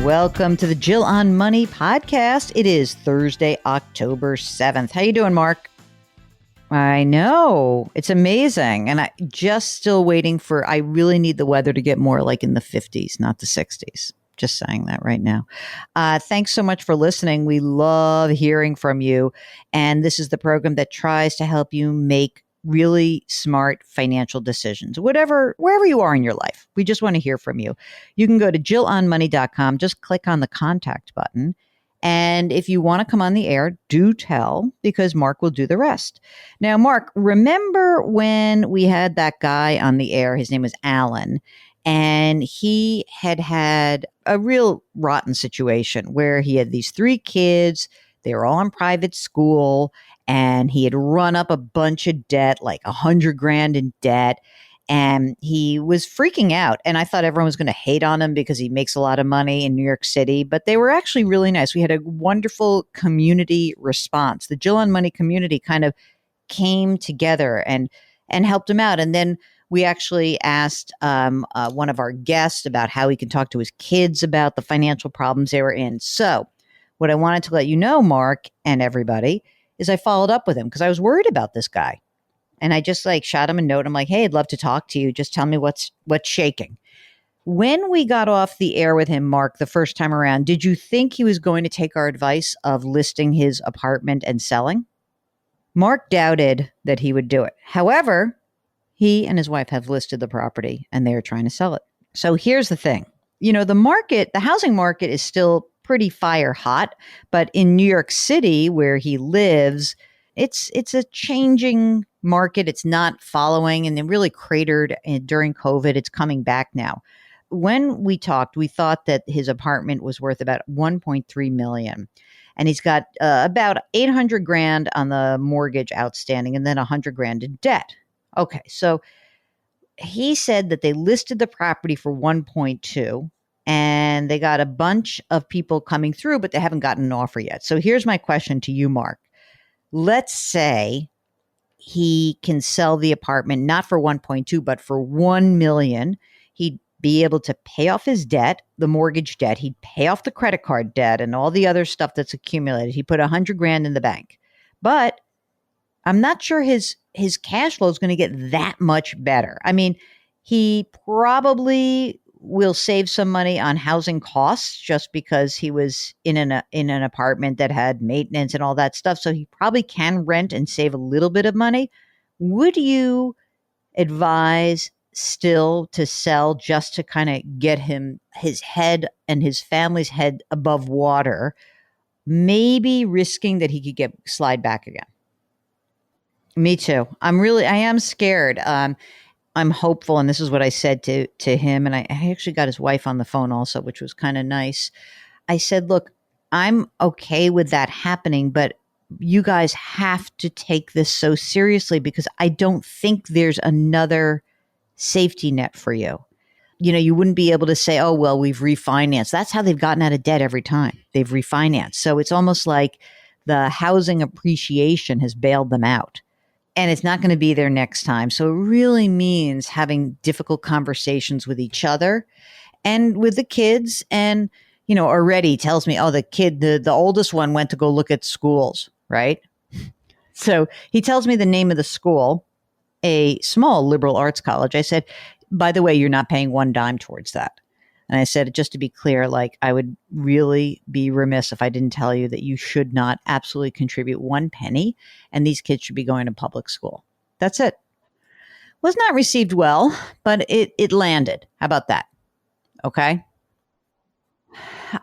Welcome to the Jill on Money podcast. It is Thursday, October 7th. How you doing, Mark? I know. It's amazing. And I just still waiting for, I really need the weather to get more like in the 50s, not the 60s. Just saying that right now. Thanks so much for listening. We love hearing from you. And this is the program that tries to help you make really smart financial decisions, wherever you are in your life. We just want to hear from you. You can go to jillonmoney.com, just click on the contact button. And if you want to come on the air, do tell, because Mark will do the rest. Now, Mark, remember when we had that guy on the air? His name was Alan, and he had a real rotten situation where he had these 3 kids. They were all in private school, and he had run up a bunch of debt, like $100,000 in debt. And he was freaking out. And I thought everyone was going to hate on him because he makes a lot of money in New York City. But they were actually really nice. We had a wonderful community response. The Jill on Money community kind of came together and helped him out. And then we actually asked one of our guests about how he can talk to his kids about the financial problems they were in. So what I wanted to let you know, Mark, and everybody, is I followed up with him because I was worried about this guy. And I just shot him a note. I'm like, hey, I'd love to talk to you. Just tell me what's shaking. When we got off the air with him, Mark, the first time around, did you think he was going to take our advice of listing his apartment and selling? Mark doubted that he would do it. However, he and his wife have listed the property and they are trying to sell it. So here's the thing. The housing market is still pretty fire hot, but in New York City, where he lives, it's a changing market. It's not following, and it really cratered during COVID. It's coming back now. When we talked, we thought that his apartment was worth about $1.3 million, and he's got about $800,000 on the mortgage outstanding, and then $100,000 in debt. Okay, so he said that they listed the property for 1.2, and they got a bunch of people coming through, but they haven't gotten an offer yet. So here's my question to you, Mark. Let's say he can sell the apartment not for 1.2, but for 1 million. He'd be able to pay off his debt, the mortgage debt. He'd pay off the credit card debt and all the other stuff that's accumulated. He put $100,000 in the bank, but I'm not sure his cash flow is going to get that much better. I mean, he probably will save some money on housing costs just because he was in an apartment that had maintenance and all that stuff. So he probably can rent and save a little bit of money. Would you advise still to sell just to kind of get his head and his family's head above water, maybe risking that he could slide back again? Me too. I am scared. I'm hopeful, and this is what I said to him, and I actually got his wife on the phone also, which was kind of nice. I said, look, I'm okay with that happening, but you guys have to take this so seriously because I don't think there's another safety net for you. You wouldn't be able to say, oh, well, we've refinanced. That's how they've gotten out of debt every time. They've refinanced. So it's almost like the housing appreciation has bailed them out. And it's not going to be there next time. So it really means having difficult conversations with each other and with the kids. And, already tells me, oh, the oldest one went to go look at schools, right? So he tells me the name of the school, a small liberal arts college. I said, by the way, you're not paying one dime towards that. And I said, just to be clear, I would really be remiss if I didn't tell you that you should not absolutely contribute one penny, and these kids should be going to public school. That's it. Was not received well, but it landed. How about that? Okay.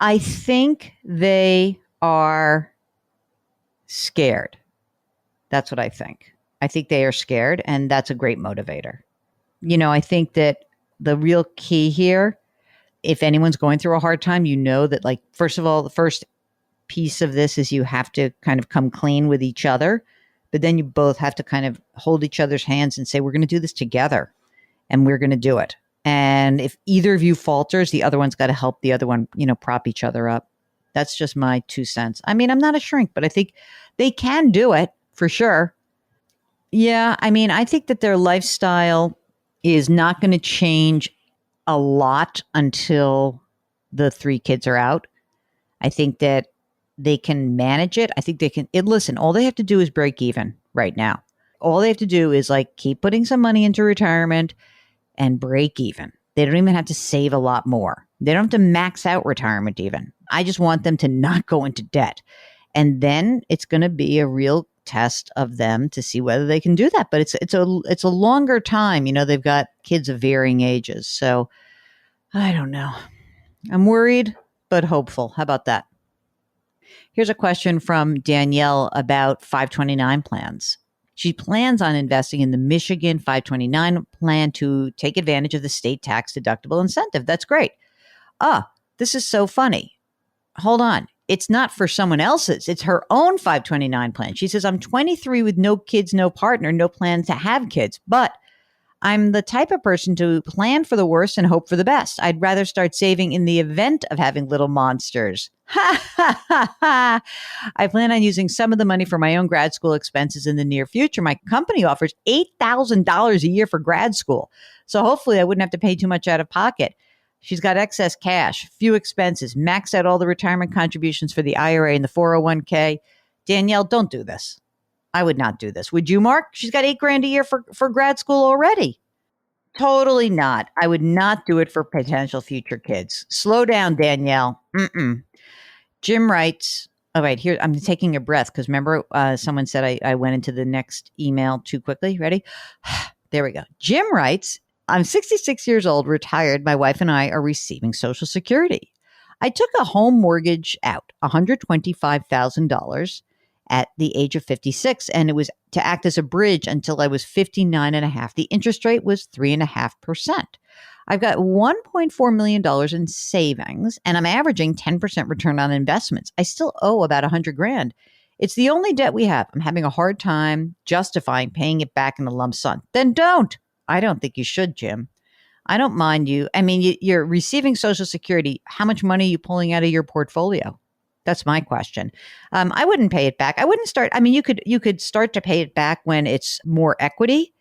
I think they are scared. That's what I think. I think they are scared, and that's a great motivator. I think that the real key here, if anyone's going through a hard time, that first of all, the first piece of this is you have to kind of come clean with each other, but then you both have to kind of hold each other's hands and say, we're going to do this together and we're going to do it. And if either of you falters, the other one's got to help the other one, prop each other up. That's just my 2 cents. I mean, I'm not a shrink, but I think they can do it for sure. Yeah. I mean, I think that their lifestyle is not going to change a lot until the 3 kids are out. I think that they can manage it. I think they can. Listen, all they have to do is break even right now. All they have to do is like keep putting some money into retirement and break even. They don't even have to save a lot more. They don't have to max out retirement even. I just want them to not go into debt. And then it's going to be a real test of them to see whether they can do that. But it's a longer time. You know, they've got kids of varying ages. So I don't know. I'm worried, but hopeful. How about that? Here's a question from Danielle about 529 plans. She plans on investing in the Michigan 529 plan to take advantage of the state tax deductible incentive. That's great. This is so funny. Hold on. It's not for someone else's. It's her own 529 plan. She says, I'm 23 with no kids, no partner, no plan to have kids, but I'm the type of person to plan for the worst and hope for the best. I'd rather start saving in the event of having little monsters. Ha ha ha ha. I plan on using some of the money for my own grad school expenses in the near future. My company offers $8,000 a year for grad school. So hopefully I wouldn't have to pay too much out of pocket. She's got excess cash, few expenses, max out all the retirement contributions for the IRA and the 401k. Danielle, don't do this. I would not do this. Would you, Mark? She's got $8,000 a year for grad school already. Totally not. I would not do it for potential future kids. Slow down, Danielle. Jim writes, all right, here, I'm taking a breath because remember someone said I went into the next email too quickly. Ready? There we go. Jim writes, I'm 66 years old, retired. My wife and I are receiving Social Security. I took a home mortgage out, $125,000 at the age of 56, and it was to act as a bridge until I was 59 and a half. The interest rate was 3.5%. I've got $1.4 million in savings, and I'm averaging 10% return on investments. I still owe about $100,000. It's the only debt we have. I'm having a hard time justifying paying it back in a lump sum. Then don't. I don't think you should, Jim. I don't mind you. I mean, you're receiving Social Security. How much money are you pulling out of your portfolio? That's my question. I wouldn't pay it back. I wouldn't start. I mean, you could start to pay it back when it's more equity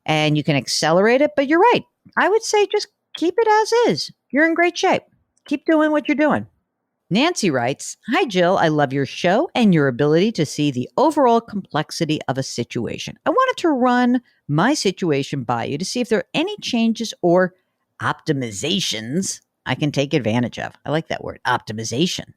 and you can accelerate it. But you're right. I would say just keep it as is. You're in great shape. Keep doing what you're doing. Nancy writes, Hi, Jill. I love your show and your ability to see the overall complexity of a situation. I wanted to run my situation by you to see if there are any changes or optimizations I can take advantage of. I like that word, optimization.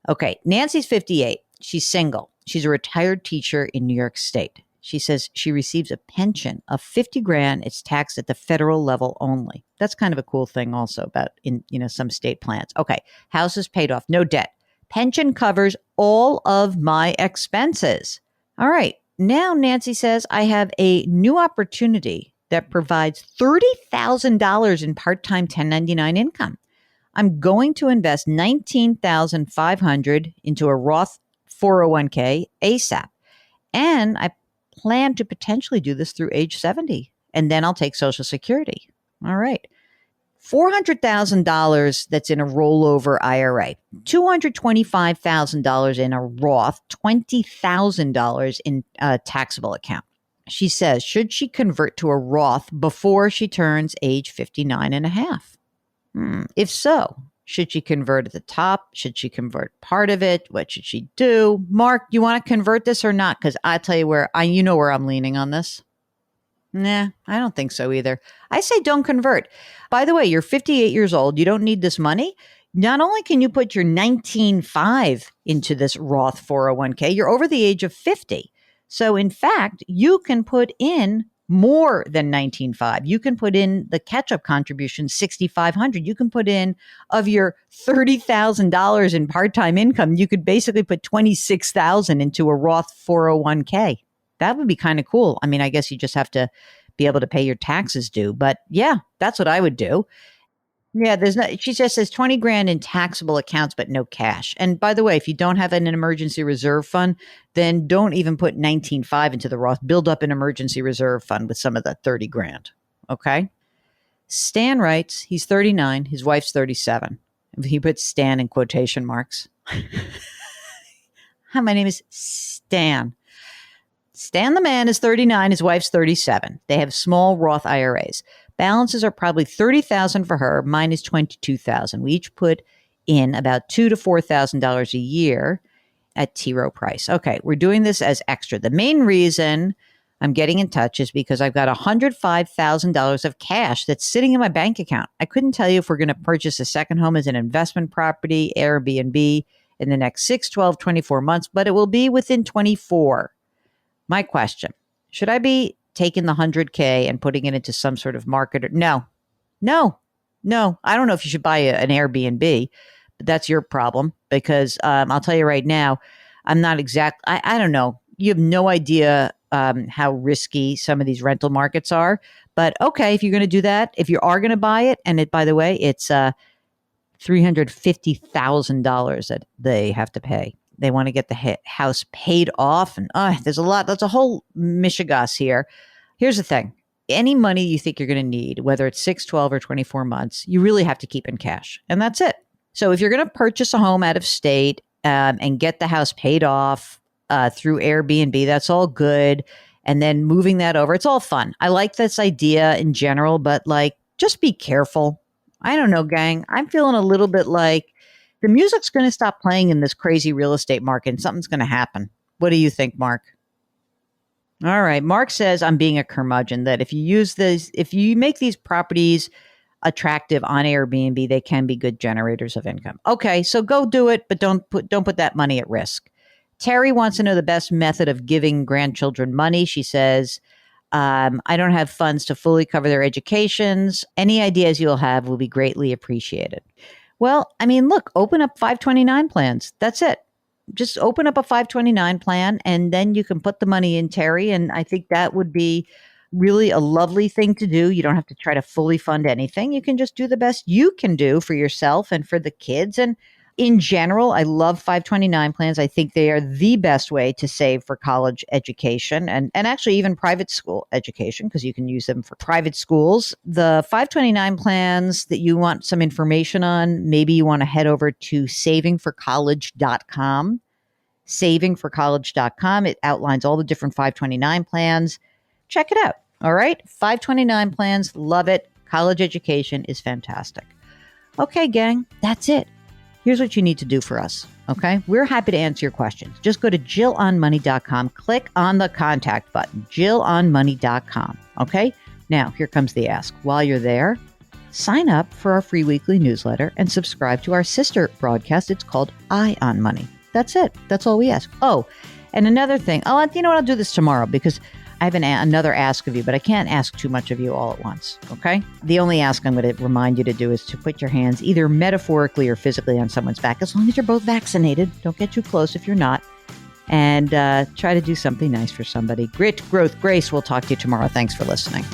Okay, Nancy's 58. She's single. She's a retired teacher in New York State. She says she receives a pension of $50,000. It's taxed at the federal level only. That's kind of a cool thing also about in some state plans. Okay, house is paid off, no debt. Pension covers all of my expenses. All right, now Nancy says I have a new opportunity that provides $30,000 in part-time 1099 income. I'm going to invest $19,500 into a Roth 401k ASAP. And I plan to potentially do this through age 70. And then I'll take Social Security. All right. $400,000 that's in a rollover IRA, $225,000 in a Roth, $20,000 in a taxable account. She says, should she convert to a Roth before she turns age 59 and a half? If so, should she convert at the top? Should she convert part of it? What should she do? Mark, do you want to convert this or not? Because I tell you where I'm leaning on this. Nah, I don't think so either. I say don't convert. By the way, you're 58 years old. You don't need this money. Not only can you put your 19.5 into this Roth 401k, you're over the age of 50. So in fact, you can put in more than 19.5. You can put in the catch-up contribution, 6,500. You can put in of your $30,000 in part-time income. You could basically put 26,000 into a Roth 401k. That would be kind of cool. I mean, I guess you just have to be able to pay your taxes due. But yeah, that's what I would do. Yeah, she just says $20,000 in taxable accounts, but no cash. And by the way, if you don't have an emergency reserve fund, then don't even put 19.5 into the Roth. Build up an emergency reserve fund with some of the $30,000. Okay. Stan writes, he's 39. His wife's 37. He puts Stan in quotation marks. Hi, my name is Stan. Stan the man is 39. His wife's 37. They have small Roth IRAs. Balances are probably $30,000 for her. Mine is $22,000. We each put in about $2,000 to $4,000 a year at T. Rowe Price. Okay, we're doing this as extra. The main reason I'm getting in touch is because I've got $105,000 of cash that's sitting in my bank account. I couldn't tell you if we're going to purchase a second home as an investment property, Airbnb, in the next 6, 12, 24 months, but it will be within 24. My question, should I be taking the $100K and putting it into some sort of market? No. I don't know if you should buy an Airbnb, but that's your problem because I'll tell you right now, I'm not I don't know. You have no idea how risky some of these rental markets are. But okay, if you're going to do that, if you are going to buy it, and by the way, it's $350,000 that they have to pay. They want to get the house paid off. And there's a whole mishigas here. Here's the thing. Any money you think you're going to need, whether it's 6, 12, or 24 months, you really have to keep in cash. And that's it. So if you're going to purchase a home out of state and get the house paid off through Airbnb, that's all good. And then moving that over, it's all fun. I like this idea in general, but just be careful. I don't know, gang. I'm feeling a little bit like the music's going to stop playing in this crazy real estate market and something's going to happen. What do you think, Mark? All right. Mark says I'm being a curmudgeon, that if you make these properties attractive on Airbnb, they can be good generators of income. Okay, so go do it, but don't put that money at risk. Terry wants to know the best method of giving grandchildren money. She says, I don't have funds to fully cover their educations. Any ideas you'll have will be greatly appreciated. Well, I mean, look, open up 529 plans. That's it. Just open up a 529 plan and then you can put the money in, Terry. And I think that would be really a lovely thing to do. You don't have to try to fully fund anything. You can just do the best you can do for yourself and for the kids. And in general, I love 529 plans. I think they are the best way to save for college education and actually even private school education, because you can use them for private schools. The 529 plans that you want some information on, maybe you want to head over to savingforcollege.com. Savingforcollege.com. It outlines all the different 529 plans. Check it out. All right. 529 plans. Love it. College education is fantastic. Okay, gang. That's it. Here's what you need to do for us, okay? We're happy to answer your questions. Just go to JillOnMoney.com, click on the contact button, JillOnMoney.com, okay? Now, here comes the ask. While you're there, sign up for our free weekly newsletter and subscribe to our sister broadcast. It's called Eye on Money. That's it. That's all we ask. Oh, and another thing. You know what? I'll do this tomorrow because I have another ask of you, but I can't ask too much of you all at once, okay? The only ask I'm going to remind you to do is to put your hands either metaphorically or physically on someone's back, as long as you're both vaccinated. Don't get too close if you're not. And try to do something nice for somebody. Grit, growth, grace. We'll talk to you tomorrow. Thanks for listening.